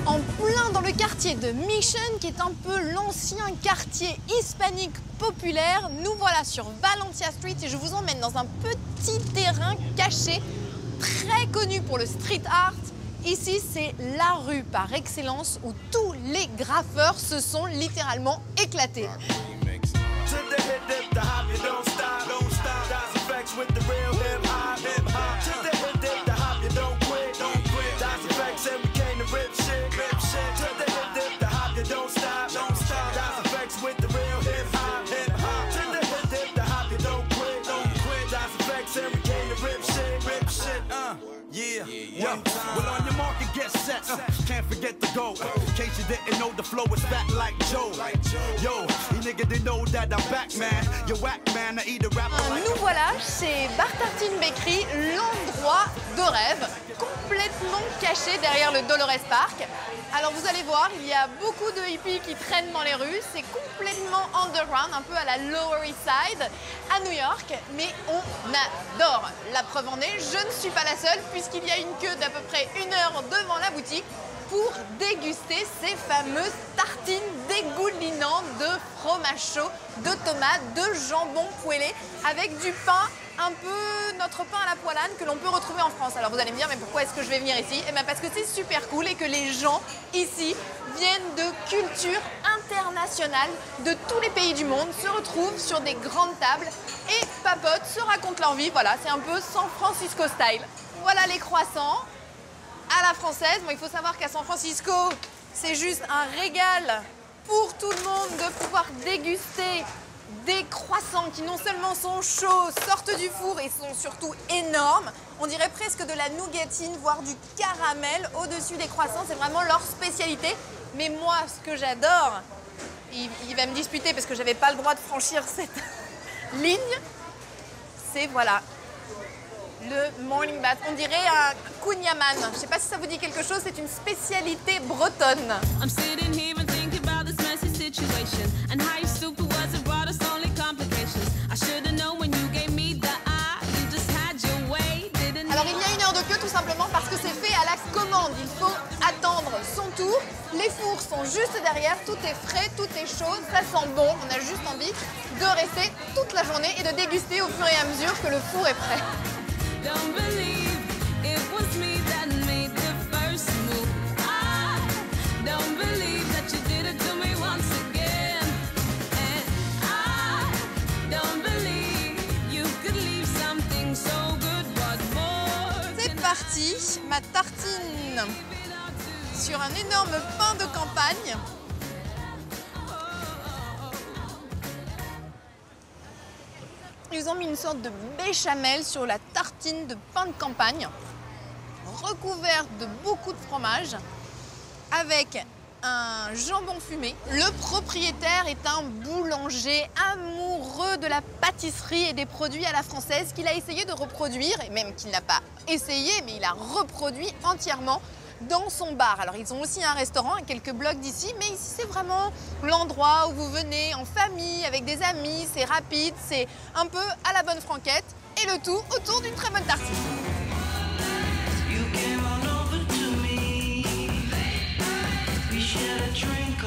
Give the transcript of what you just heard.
En plein dans le quartier de Mission, qui est un peu l'ancien quartier hispanique populaire, nous voilà sur Valencia Street et je vous emmène dans un petit terrain caché, très connu pour le street art. Ici, c'est la rue par excellence où tous les graffeurs se sont littéralement éclatés. Well, on your market, get set. Can't forget the goal. In case you didn't know, the flow is fat like Joe. Yo, you nigga, they know that I'm back, man. You whack, man. I eat a rapper. Nous voilà chez Bar Tartine Bakery, l'endroit de rêve, complètement caché derrière le Dolores Park. Alors vous allez voir, il y a beaucoup de hippies qui traînent dans les rues. C'est complètement underground, un peu à la Lower East Side, à New York. Mais on adore. La preuve en est, je ne suis pas la seule, puisqu'il y a une queue d'à peu près 1 heure devant la boutique pour déguster ces fameuses tartines dégoulinantes de fromage chaud, de tomates, de jambon poêlé, avec du pain, un peu notre pain à la poêlane que l'on peut retrouver en France. Alors vous allez me dire, mais pourquoi est-ce que je vais venir ici? Eh bien parce que c'est super cool et que les gens ici viennent de cultures internationales de tous les pays du monde, se retrouvent sur des grandes tables et papotent, se racontent leur vie. Voilà, c'est un peu San Francisco style. Voilà les croissants à la française. Bon, il faut savoir qu'à San Francisco, c'est juste un régal pour tout le monde de pouvoir déguster des croissants qui non seulement sont chauds, sortent du four et sont surtout énormes. On dirait presque de la nougatine, voire du caramel au-dessus des croissants. C'est vraiment leur spécialité. Mais moi, ce que j'adore, il va me disputer parce que j'avais pas le droit de franchir cette ligne, c'est voilà, le morning bath. On dirait un kouign-amann. Je sais pas si ça vous dit quelque chose, c'est une spécialité bretonne. Alors il y a 1 heure de queue tout simplement parce que c'est fait à la commande. Il faut attendre son tour. Les fours sont juste derrière, tout est frais, tout est chaud, ça sent bon. On a juste envie de rester toute la journée et de déguster au fur et à mesure que le four est prêt. C'est parti, ma tartine sur un énorme pain de campagne. Ils ont mis une sorte de béchamel sur la tartine de pain de campagne, recouverte de beaucoup de fromage, avec un jambon fumé. Le propriétaire est un boulanger amoureux de la pâtisserie et des produits à la française qu'il a essayé de reproduire, et même qu'il n'a pas essayé, mais il a reproduit entièrement dans son bar. Alors ils ont aussi un restaurant à quelques blocs d'ici, mais ici c'est vraiment l'endroit où vous venez en famille, avec des amis, c'est rapide, c'est un peu à la bonne franquette, et le tout autour d'une très bonne tartine. Drink